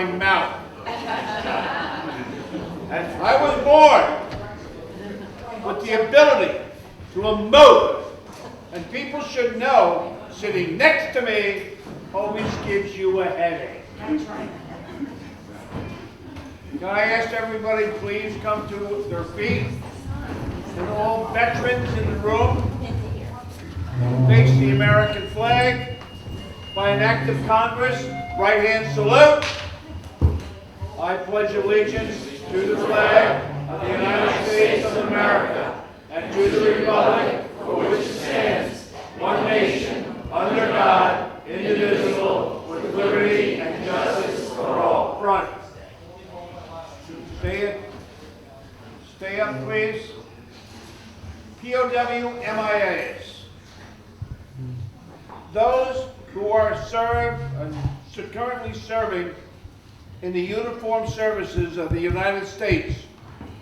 my mouth. I was born with the ability to emote, and people should know sitting next to me always gives you a headache. Can I ask everybody please come to their feet, and all veterans in the room face the American flag. By an act of Congress, right hand salute. I pledge allegiance to the flag of the United States of America and to the republic for which it stands, one nation, under God, indivisible, with liberty and justice for all. Front. Stay up, please. POW MIAs. Those who are currently serving in the uniformed services of the United States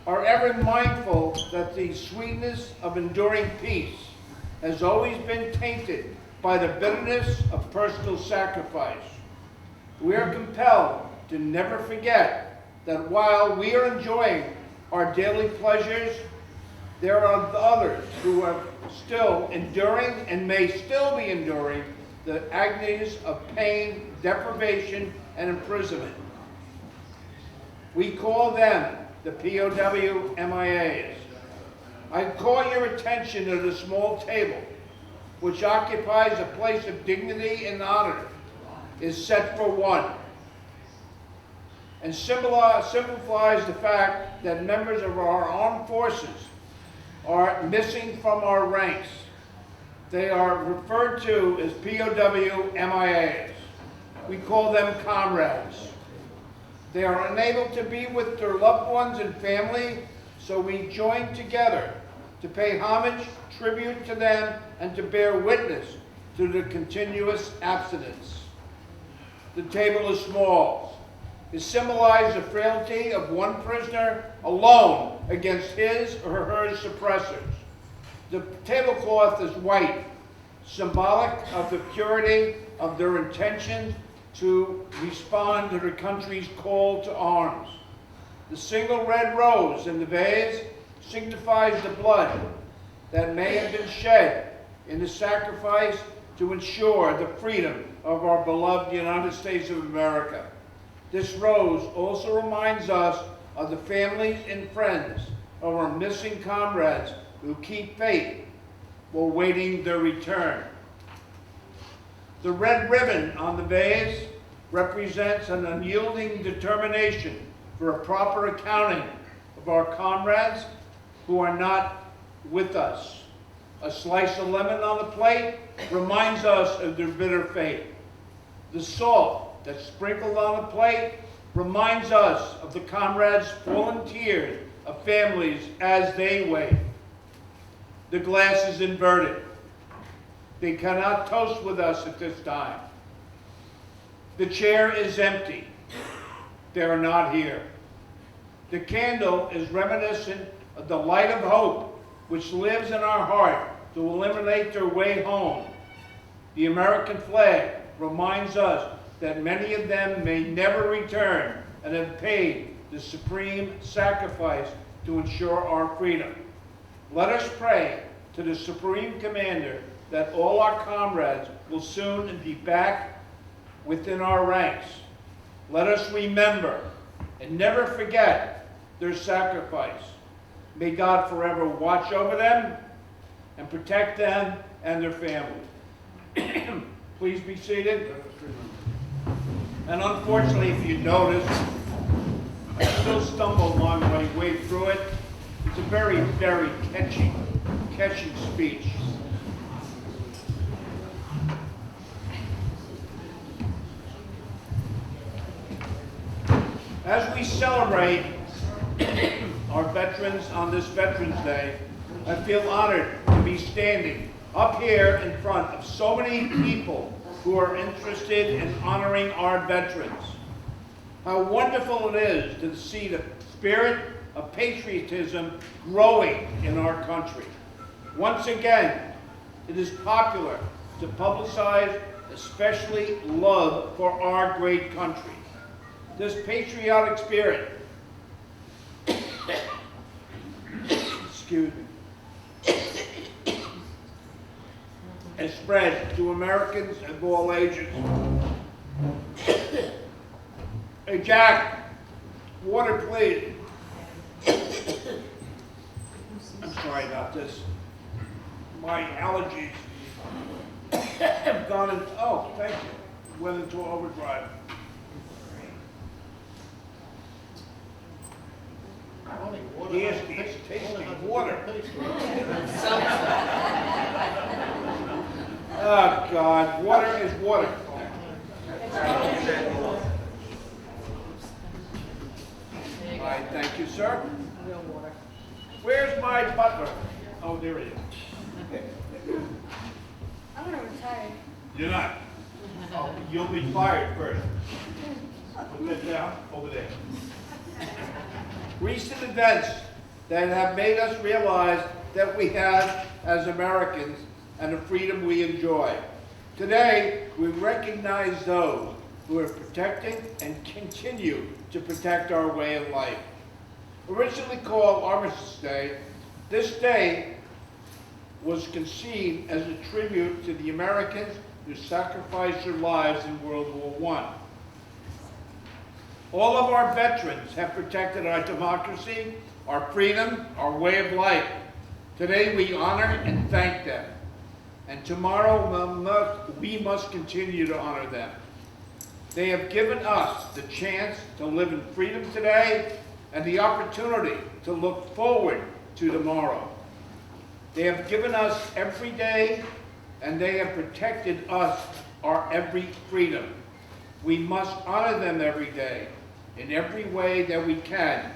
are ever mindful that the sweetness of enduring peace has always been tainted by the bitterness of personal sacrifice. We are compelled to never forget that while we are enjoying our daily pleasures, there are others who are still enduring and may still be enduring the agonies of pain, deprivation, and imprisonment. We call them the POW MIAs. I call your attention to the small table, which occupies a place of dignity and honor, is set for one, and simplifies the fact that members of our armed forces are missing from our ranks. They are referred to as POW MIAs. We call them comrades. They are unable to be with their loved ones and family, so we join together to pay homage, tribute to them, and to bear witness to the continuous abstinence. The table is small. It symbolizes the frailty of one prisoner alone against his or her suppressors. The tablecloth is white, symbolic of the purity of their intention to respond to the country's call to arms. The single red rose in the vase signifies the blood that may have been shed in the sacrifice to ensure the freedom of our beloved United States of America. This rose also reminds us of the families and friends of our missing comrades who keep faith while waiting their return. The red ribbon on the vase represents an unyielding determination for a proper accounting of our comrades who are not with us. A slice of lemon on the plate reminds us of their bitter fate. The salt that's sprinkled on the plate reminds us of the comrades' fallen tears of families as they wait. The glass is inverted. They cannot toast with us at this time. The chair is empty. They are not here. The candle is reminiscent of the light of hope which lives in our heart to illuminate their way home. The American flag reminds us that many of them may never return and have paid the supreme sacrifice to ensure our freedom. Let us pray to the Supreme Commander that all our comrades will soon be back within our ranks. Let us remember and never forget their sacrifice. May God forever watch over them and protect them and their families. Please be seated. And unfortunately, if you notice, I still stumble along my way through it. It's a very, very catchy speech. As we celebrate our veterans on this Veterans Day, I feel honored to be standing up here in front of so many people who are interested in honoring our veterans. How wonderful it is to see the spirit of patriotism growing in our country. Once again, it is popular to publicize especially love for our great country. this patriotic spirit, excuse me, and spread to Americans of all ages. Hey, Jack, water, please. I'm sorry about this. My allergies have gone into, oh, thank you, went into overdrive. Yes, it's tasty water. Oh, God, water is water. All right, thank you, sir. Where's my butler? Oh, there he is. I'm gonna retire. You're not. Oh, you'll be fired first. Put that down over there. Recent events that have made us realize that we have as Americans and the freedom we enjoy. Today, we recognize those who are protecting and continue to protect our way of life. Originally called Armistice Day, this day was conceived as a tribute to the Americans who sacrificed their lives in World War I. All of our veterans have protected our democracy, our freedom, our way of life. Today we honor and thank them. And tomorrow we must continue to honor them. They have given us the chance to live in freedom today and the opportunity to look forward to tomorrow. They have given us every day, and they have protected us, our every freedom. We must honor them every day, in every way that we can.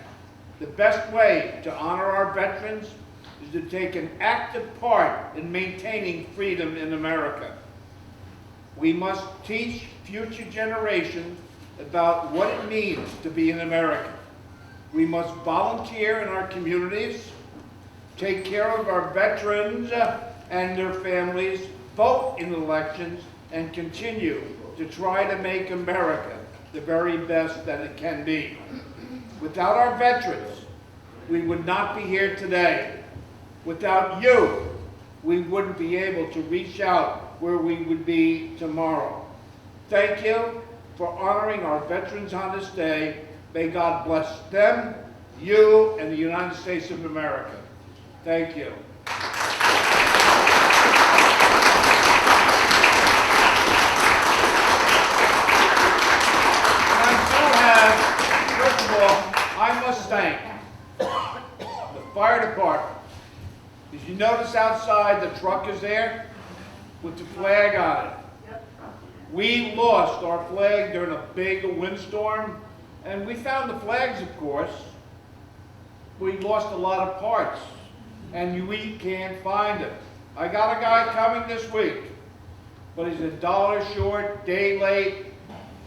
The best way to honor our veterans is to take an active part in maintaining freedom in America. We must teach future generations about what it means to be an American. We must volunteer in our communities, take care of our veterans and their families, vote in elections, and continue to try to make America the very best that it can be. Without our veterans, we would not be here today. Without you, we wouldn't be able to reach out where we would be tomorrow. Thank you for honoring our veterans on this day. May God bless them, you, and the United States of America. Thank you. First of all, I must thank the fire department. Did you notice outside the truck is there with the flag on it? We lost our flag during a big windstorm, and we found the flags, of course. We lost a lot of parts, and we can't find them. I got a guy coming this week, but he's $1 short, day late,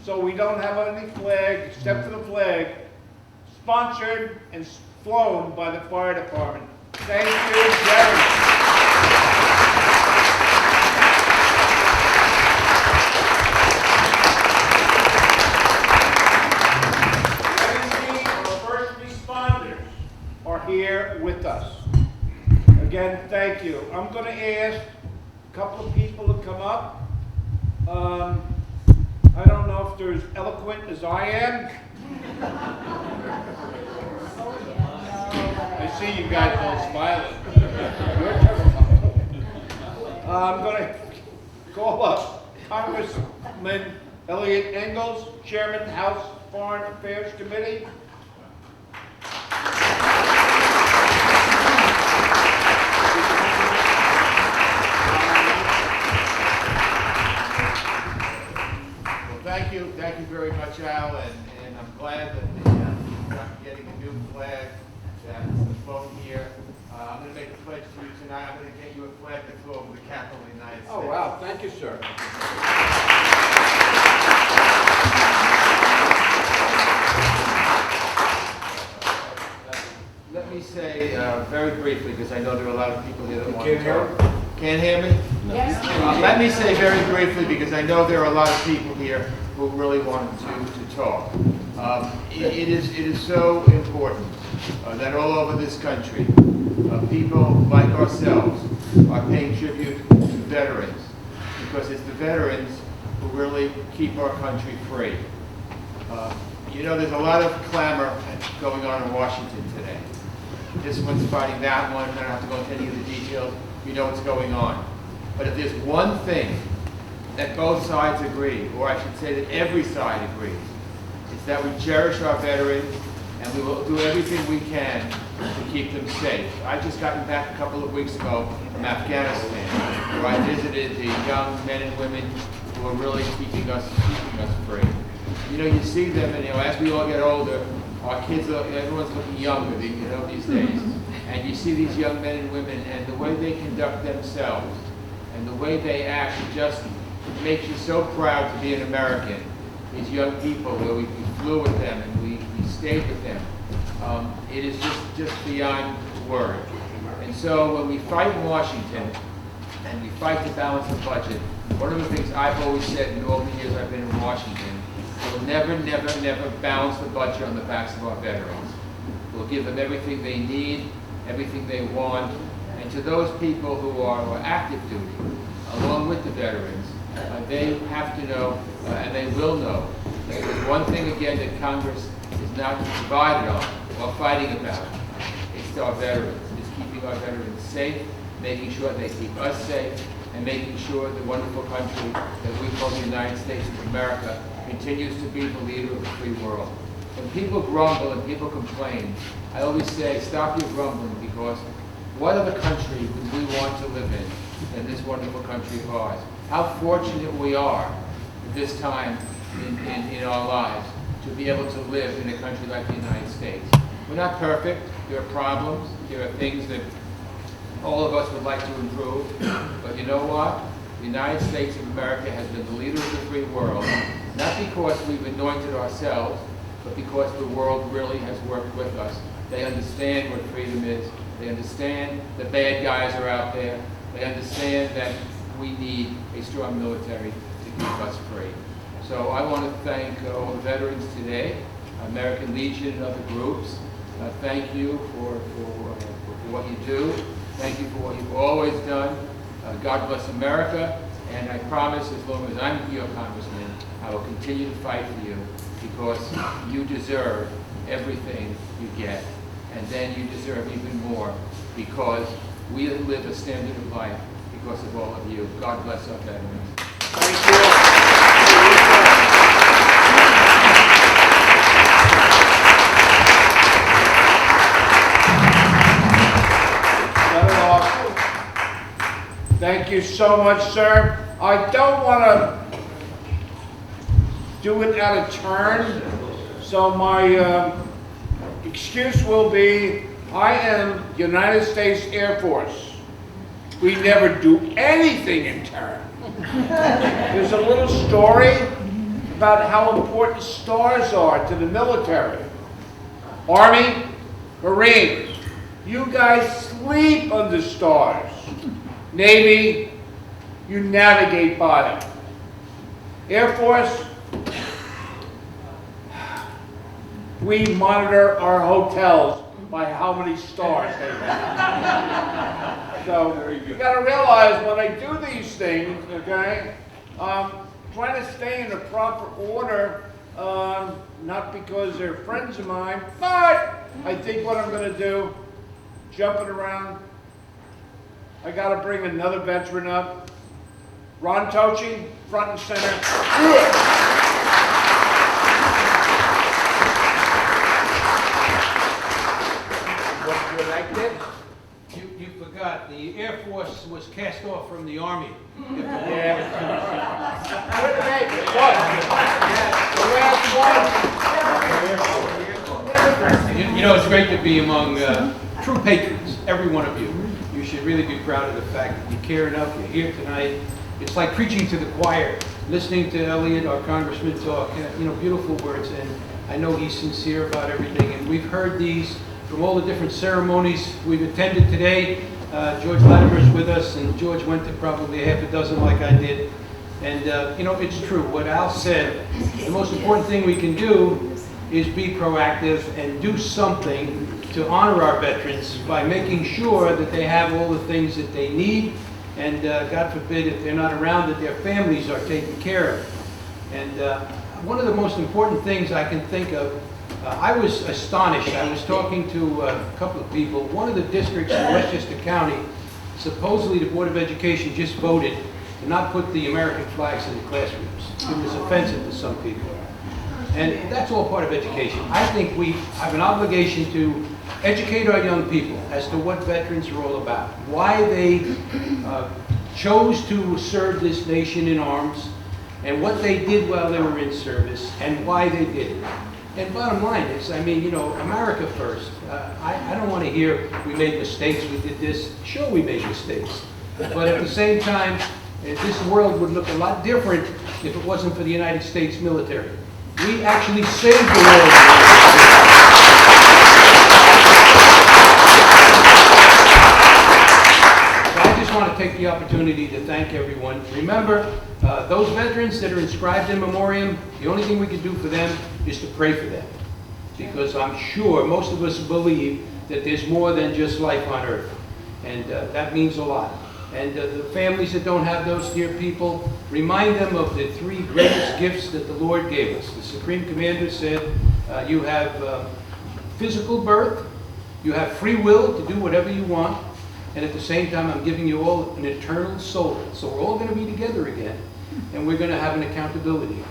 so we don't have any flag except for the flag, sponsored and flown by the fire department. Thank you, Jerry. Our first responders are here with us. Again, thank you. I'm going to ask a couple of people to come up. I don't know if they're as eloquent as I am. I see you guys all smiling. I'm going to call up Congressman Elliot Engels, Chairman, House Foreign Affairs Committee. Thank you very much, Al, and I'm glad that we're getting a new flag that's flown here. I'm going to make a pledge to you tonight. I'm going to get you a flag to go over the Capitol of the United States. Oh, wow. Thank you, sir. Let me say very briefly, because I know there are a lot of people here that want to Can't hear? talk. Can't hear me? Yes. Let me say very briefly, because I know there are a lot of people here who really wanted to talk. It is so important that all over this country, people like ourselves are paying tribute to veterans, because it's the veterans who really keep our country free. You know, there's a lot of clamor going on in Washington today. This one's fighting that one. I don't have to go into any of the details. You know what's going on. But if there's one thing that both sides agree, or I should say that every side agrees, it's that we cherish our veterans and we will do everything we can to keep them safe. I just gotten back a couple of weeks ago from Afghanistan, where I visited the young men and women who are really keeping us free. You know, you see them, and you know, as we all get older, our kids, everyone's looking younger, you know, these days. And you see these young men and women, and the way they conduct themselves, and the way they act, it just makes you so proud to be an American. These young people, where we flew with them and we stayed with them. It is just beyond word. And so when we fight in Washington, and we fight to balance the budget, one of the things I've always said in all the years I've been in Washington, we'll never, never, never balance the budget on the backs of our veterans. We'll give them everything they need, everything they want, and to those people who are active duty, along with the veterans, they have to know, and they will know, that there's one thing again that Congress is not divided on or fighting about. It's our veterans. It's keeping our veterans safe, making sure they keep us safe, and making sure the wonderful country that we call the United States of America continues to be the leader of the free world. When people grumble and people complain, I always say, stop your grumbling, because what other country would we want to live in than this wonderful country of ours? How fortunate we are at this time in our lives to be able to live in a country like the United States. We're not perfect. There are problems. There are things that all of us would like to improve. But you know what? The United States of America has been the leader of the free world, not because we've anointed ourselves, but because the world really has worked with us. They understand what freedom is. They understand the bad guys are out there. They understand that we need a strong military to keep us free. So I want to thank all the veterans today, American Legion and other groups. Thank you for what you do. Thank you for what you've always done. God bless America. And I promise, as long as I'm your congressman, I will continue to fight for you, because you deserve everything you get. And then you deserve even more, because we live a standard of life because of all of you. God bless our veterans. Thank you. Thank you so much, sir. I don't want to do it out of turn, so my excuse will be, I am United States Air Force. We never do anything in turn. There's a little story about how important stars are to the military. Army, Marines, you guys sleep under stars. Navy, you navigate by them. Air Force, we monitor our hotels by how many stars they have. So you got to realize when I do these things, okay, trying to stay in the proper order, not because they're friends of mine, but I think what I'm going to do, jumping around, I got to bring another veteran up. Ron Tochi, front and center. What you like this? You forgot, the Air Force was cast off from the Army. Yeah. Wait a minute. What? The last one. You know, it's great to be among true patriots, every one of you. You should really be proud of the fact that you care enough, you're here tonight. It's like preaching to the choir, listening to Elliot, our congressman, talk, you know, beautiful words, and I know he's sincere about everything, and we've heard these from all the different ceremonies we've attended today. George Latimer's with us, and George went to probably half a dozen like I did. And, you know, it's true. What Al said, the most important thing we can do is be proactive and do something to honor our veterans by making sure that they have all the things that they need, and God forbid, if they're not around, that their families are taken care of. And one of the most important things I can think of, I was astonished. I was talking to a couple of people. One of the districts in Westchester County, supposedly the Board of Education just voted to not put the American flags in the classrooms. It was offensive to some people. And that's all part of education. I think we have an obligation to educate our young people as to what veterans are all about, why they chose to serve this nation in arms, and what they did while they were in service, and why they did it. And bottom line is, I mean, you know, America first. I don't want to hear we made mistakes, we did this. Sure, we made mistakes. But at the same time, this world would look a lot different if it wasn't for the United States military. We actually saved the world. So I just want to take the opportunity to thank everyone. Remember, those veterans that are inscribed in memoriam, the only thing we can do for them is to pray for them. Because I'm sure most of us believe that there's more than just life on earth. And that means a lot. And the families that don't have those dear people, remind them of the three greatest gifts that the Lord gave us. The Supreme Commander said, you have physical birth, you have free will to do whatever you want, and at the same time I'm giving you all an eternal soul. So we're all going to be together again, and we're going to have an accountability.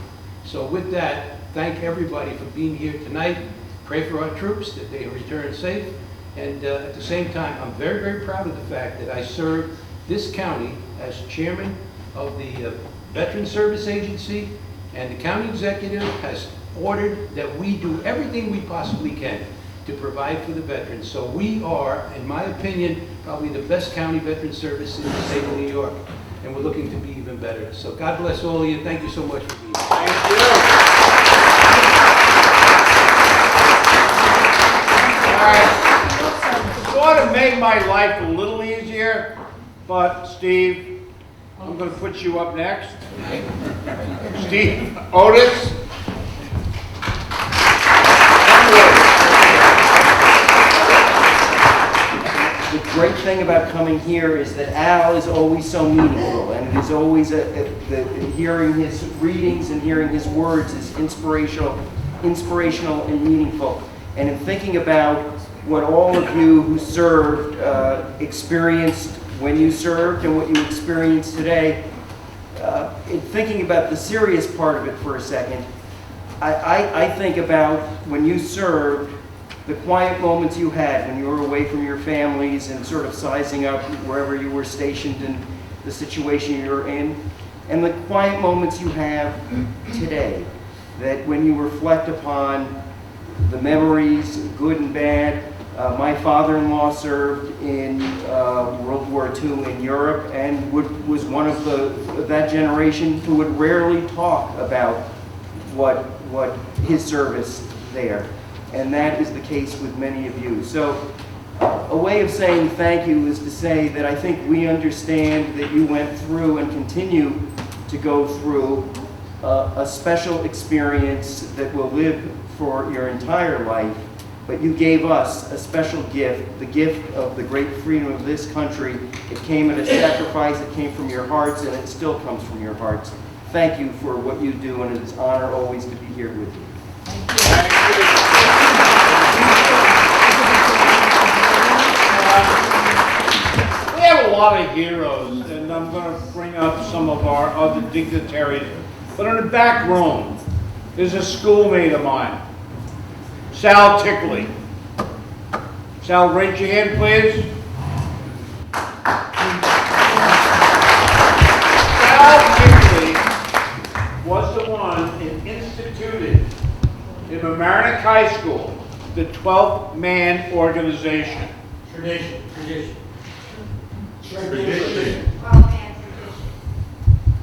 So with that, thank everybody for being here tonight. Pray for our troops that they return safe. And at the same time, I'm very, very proud of the fact that I serve this county as chairman of the Veteran Service Agency, and the county executive has ordered that we do everything we possibly can to provide for the veterans. So we are, in my opinion, probably the best county veteran service in the state of New York, and we're looking to be even better. So God bless all of you. Thank you so much for being here. Thank you. All right. Sort of made my life a little easier, but Steve, I'm going to put you up next. Steve Otis. The great thing about coming here is that Al is always so meaningful, and it is always hearing his readings and hearing his words is inspirational and meaningful. And in thinking about what all of you who served experienced when you served and what you experience today, in thinking about the serious part of it for a second, I think about when you served, the quiet moments you had when you were away from your families and sort of sizing up wherever you were stationed and the situation you're in, and the quiet moments you have today, that when you reflect upon the memories, good and bad. My father-in-law served in World War II in Europe and was one of that generation who would rarely talk about what his service there. And that is the case with many of you. So a way of saying thank you is to say that I think we understand that you went through and continue to go through a special experience that will live for your entire life. But you gave us a special gift, the gift of the great freedom of this country. It came at a sacrifice, it came from your hearts, and it still comes from your hearts. Thank you for what you do, and it's an honor always to be here with you. Thank you. We have a lot of heroes, and I'm going to bring up some of our other dignitaries. But in the back room, there's a schoolmate of mine, Sal Tickley. Sal, raise your hand, please. Sal Tickley was the one that instituted in Mamaroneck High School the 12th Man Organization. Tradition.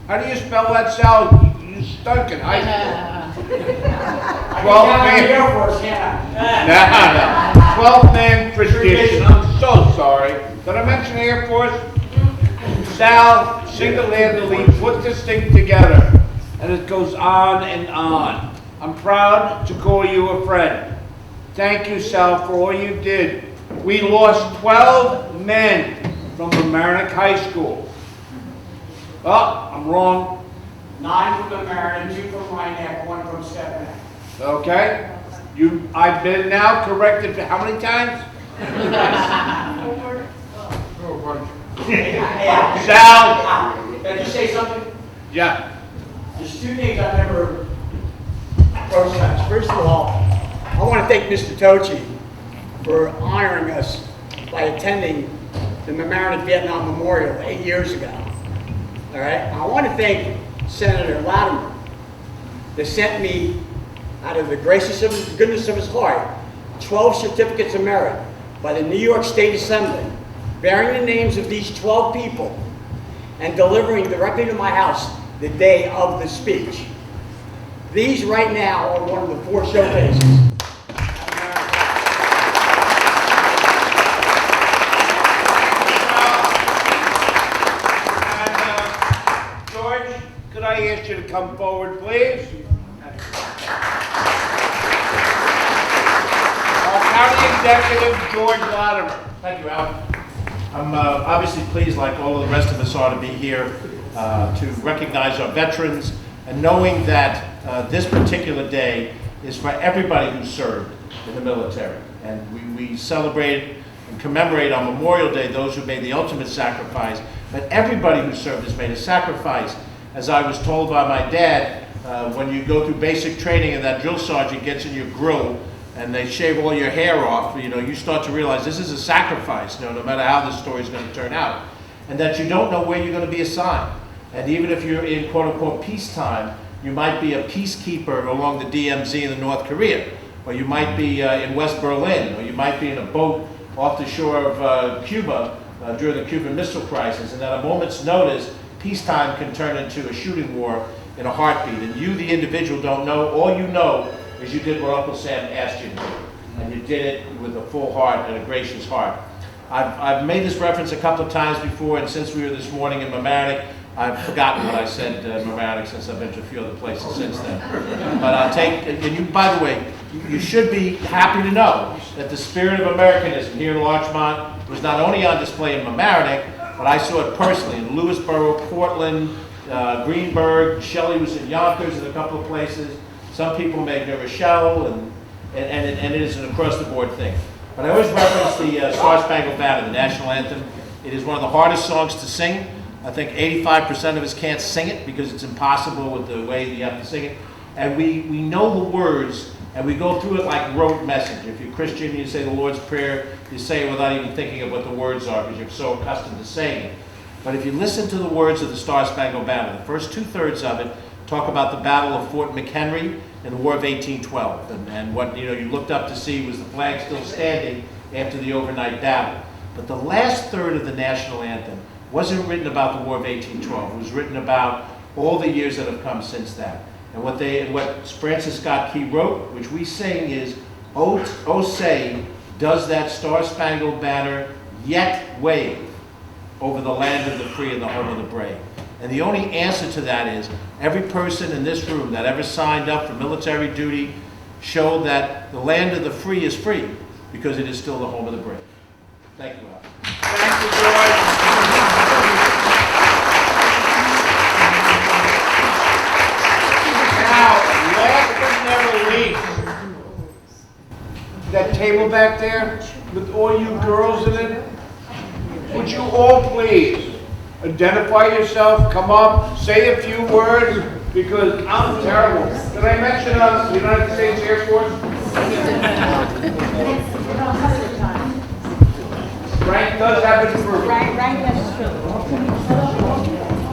How do you spell that, Sal? You stunk in high school. 12th Man Tradition. I'm so sorry. Did I mention the Air Force? Sal single-handedly put this thing together, and it goes on and on. I'm proud to call you a friend. Thank you, Sal, for all you did. We lost 12 men from Mamaroneck High School. Oh, I'm wrong. 9 from Mamaroneck, 2 from Rhinebeck, 1 from Stephen. Okay? I've been now corrected for how many times? Sal! Can I just say something? Yeah. There's 2 things I've never protested. First of all, I want to thank Mr. Tochi for honoring us by attending the Mamaroneck Vietnam Memorial 8 years ago. All right? I want to thank Senator Latimer that sent me, out of the goodness of his heart, 12 certificates of merit by the New York State Assembly, bearing the names of these 12 people and delivering directly to my house the day of the speech. These right now are one of the 4 showcases. And George, could I ask you to come forward, please? Our County Executive, George Latimer. Thank you, Al. I'm obviously pleased, like all of the rest of us are, to be here to recognize our veterans, and knowing that this particular day is for everybody who served in the military. And we celebrate and commemorate on Memorial Day those who made the ultimate sacrifice, but everybody who served has made a sacrifice. As I was told by my dad, when you go through basic training and that drill sergeant gets in your grill and they shave all your hair off, you start to realize this is a sacrifice, no matter how the story is going to turn out. And that you don't know where you're going to be assigned. And even if you're in quote-unquote peacetime, you might be a peacekeeper along the DMZ in North Korea, or you might be in West Berlin, or you might be in a boat off the shore of Cuba during the Cuban Missile Crisis, and at a moment's notice, peacetime can turn into a shooting war in a heartbeat. And you, the individual, don't know. All you know is you did what Uncle Sam asked you to do, and you did it with a full heart and a gracious heart. I've made this reference a couple of times before, and since we were this morning in Mamaroneck, I've forgotten what I said Mamaroneck, since I've been to a few other places since then. But I'll take, and you, by the way, you should be happy to know that the spirit of Americanism here in Larchmont was not only on display in Mamaroneck, but I saw it personally in Lewisboro, Portland, Greenberg. Shelley was in Yonkers and a couple of places. Some people make New Rochelle, and it is an across-the-board thing. But I always reference the Star Spangled Banner, the national anthem. It is one of the hardest songs to sing. I think 85% of us can't sing it because it's impossible with the way you have to sing it. And we know the words, and we go through it like rote message. If you're Christian, you say the Lord's Prayer, you say it without even thinking of what the words are because you're so accustomed to saying it. But if you listen to the words of the Star Spangled Banner, the first 2/3 of it talk about the Battle of Fort McHenry in the War of 1812. And what you looked up to see was the flag still standing after the overnight battle. But the last third of the national anthem wasn't written about the War of 1812. It was written about all the years that have come since that. And what Francis Scott Key wrote, which we sing, is, "Oh say, does that Star-Spangled Banner yet wave over the land of the free and the home of the brave?" And the only answer to that is every person in this room that ever signed up for military duty showed that the land of the free is free because it is still the home of the brave. Thank you, Al. Thank you, George. Now, last but never least, that table back there with all you girls in it, would you all please identify yourself, come up, say a few words, because I'm terrible. Did I mention the United States Air Force? Frank does have it for. Frank has his privilege.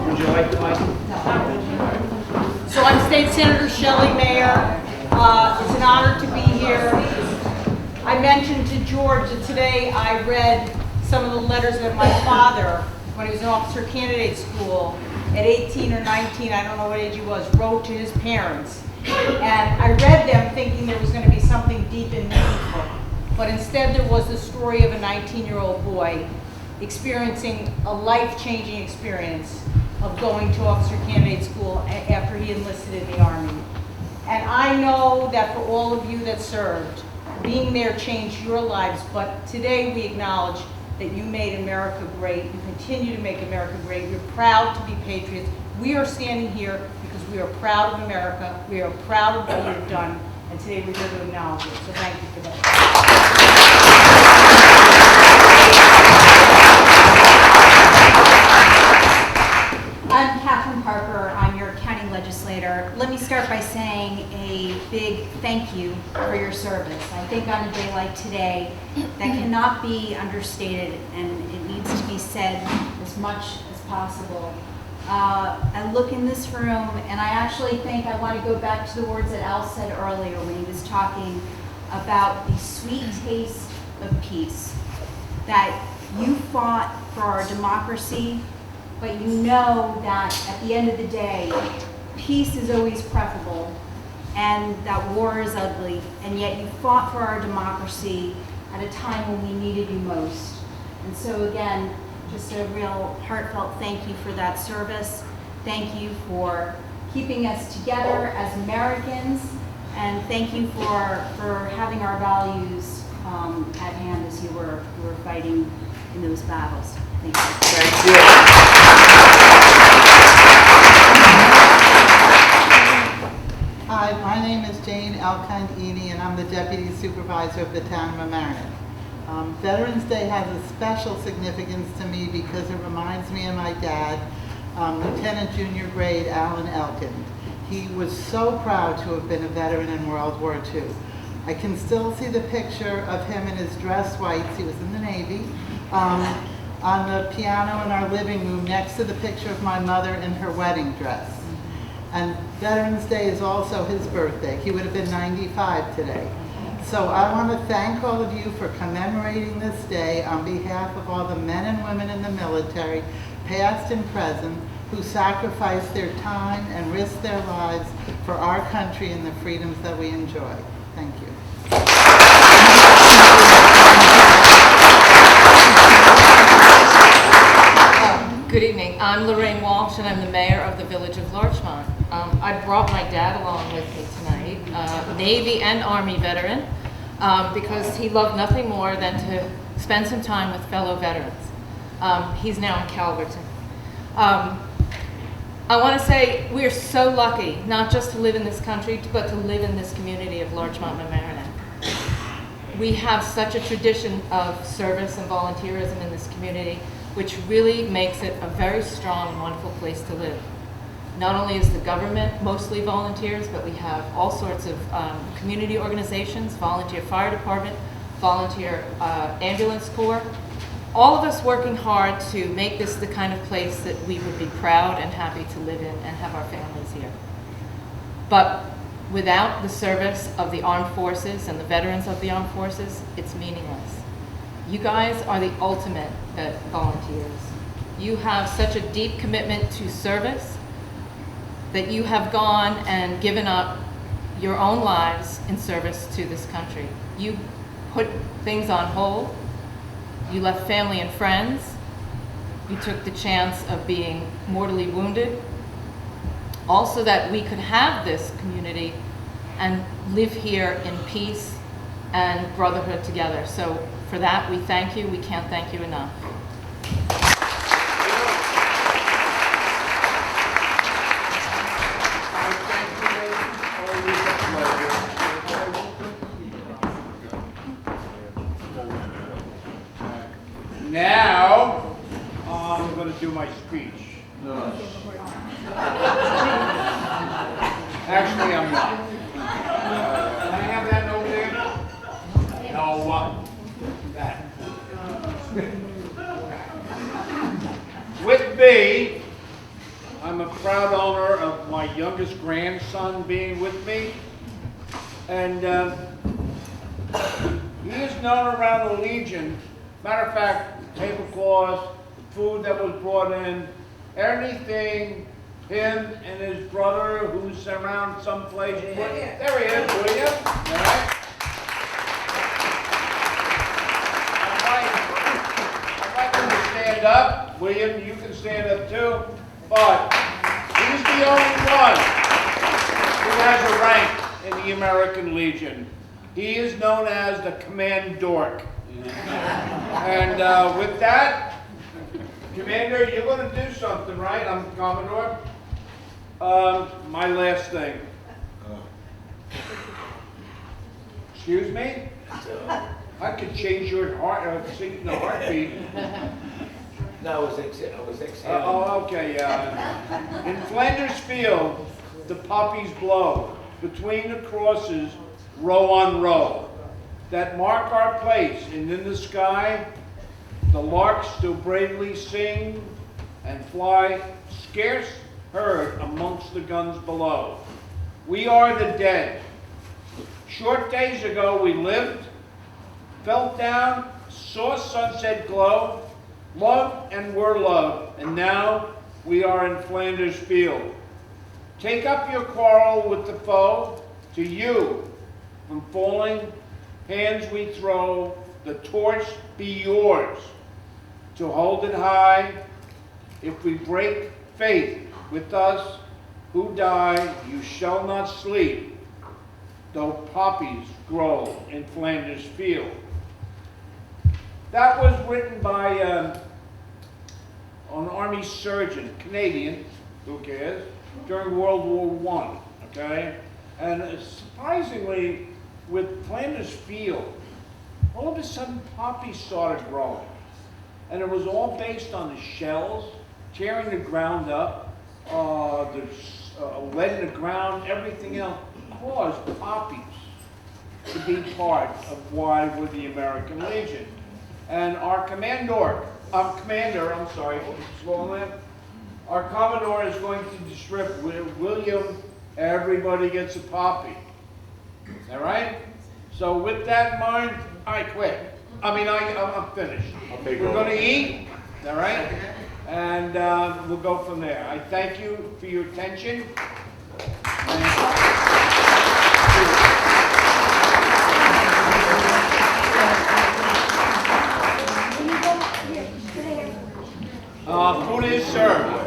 Would you like the mic? So I'm State Senator Shelley Mayer. It's an honor to be here. I mentioned to George that today I read some of the letters that my father, when he was in officer candidate school, at 18 or 19, I don't know what age he was, wrote to his parents. And I read them thinking there was going to be something deep and meaningful. But instead there was the story of a 19-year-old boy experiencing a life-changing experience of going to officer candidate school after he enlisted in the Army. And I know that for all of you that served, being there changed your lives, but today we acknowledge that you made America great. You continue to make America great. You're proud to be patriots. We are standing here because we are proud of America. We are proud of what you've done, and today we're here to acknowledge it. So thank you for that. I'm Catherine Parker. I'm your county legislator. Let me start by saying a big thank you for your service. I think on a day like today, that cannot be understated, and it needs to be said as much as possible. I look in this room, and I actually think I want to go back to the words that Al said earlier when he was talking about the sweet taste of peace. That you fought for our democracy, but you know that at the end of the day, peace is always preferable, and that war is ugly, and yet you fought for our democracy at a time when we needed you most. And so again, just a real heartfelt thank you for that service. Thank you for keeping us together as Americans, and thank you for having our values at hand as you were fighting in those battles. Thank you. Thank you. Hi, my name is Jane Alkindini, and I'm the Deputy Supervisor of the Town of Mamaroneck. Veterans Day has a special significance to me because it reminds me of my dad, Lieutenant Junior Grade Alan Elkin. He was so proud to have been a veteran in World War II. I can still see the picture of him in his dress whites, he was in the Navy, on the piano in our living room next to the picture of my mother in her wedding dress. And Veterans Day is also his birthday. He would have been 95 today. So I want to thank all of you for commemorating this day on behalf of all the men and women in the military, past and present, who sacrificed their time and risked their lives for our country and the freedoms that we enjoy. Thank you. Good evening. I'm Lorraine Walsh, and I'm the mayor of the village of Larchmont. I brought my dad along with me tonight, Navy and Army veteran, because he loved nothing more than to spend some time with fellow veterans. He's now in Calverton. I want to say we are so lucky, not just to live in this country, but to live in this community of Larchmont and Mamaroneck. We have such a tradition of service and volunteerism in this community, which really makes it a very strong and wonderful place to live. Not only is the government mostly volunteers, but we have all sorts of community organizations, volunteer fire department, volunteer ambulance corps, all of us working hard to make this the kind of place that we would be proud and happy to live in and have our families here. But without the service of the armed forces and the veterans of the armed forces, it's meaningless. You guys are the ultimate volunteers. You have such a deep commitment to service that you have gone and given up your own lives in service to this country. You put things on hold. You left family and friends. You took the chance of being mortally wounded, also that we could have this community and live here in peace and brotherhood together. So for that, we thank you. We can't thank you enough. Now, I'm going to do my speech. Actually, I'm not. Can I have that note there? No, what? That. With me, I'm a proud owner of my youngest grandson being with me. And he is known around the Legion. Matter of fact, tablecloths, food that was brought in, anything, him and his brother who's around someplace. There he is, William. All right. I'd like him to stand up. William, you can stand up too. But he's the only one. has a rank in the American Legion. He is known as the Command Dork. And with that, Commander, you're going to do something, right? I'm Commodore. My last thing. Excuse me? I could change your heart, sing the heartbeat. No, I was exhaling. Okay, in Flanders Field, the poppies blow between the crosses, row on row, that mark our place, and in the sky, the larks still bravely sing and fly, scarce heard amongst the guns below. We are the dead. Short days ago we lived, felt down, saw sunset glow, loved and were loved, and now we are in Flanders Field. Take up your quarrel with the foe, to you, from falling hands we throw, the torch be yours, to hold it high. If we break faith with us who die, you shall not sleep, though poppies grow in Flanders Field. That was written by an Army surgeon, Canadian, who cares, during World War I, okay? And surprisingly, with Flanders Field, all of a sudden poppies started growing. And it was all based on the shells, tearing the ground up, the lead in the ground, everything else caused poppies to be part of why we're the American Legion. And our commander, our Commodore is going to distribute, William, everybody gets a poppy. All right? So with that in mind, I quit. I'm finished. We're going to eat, all right? And we'll go from there. I thank you for your attention. Food is served.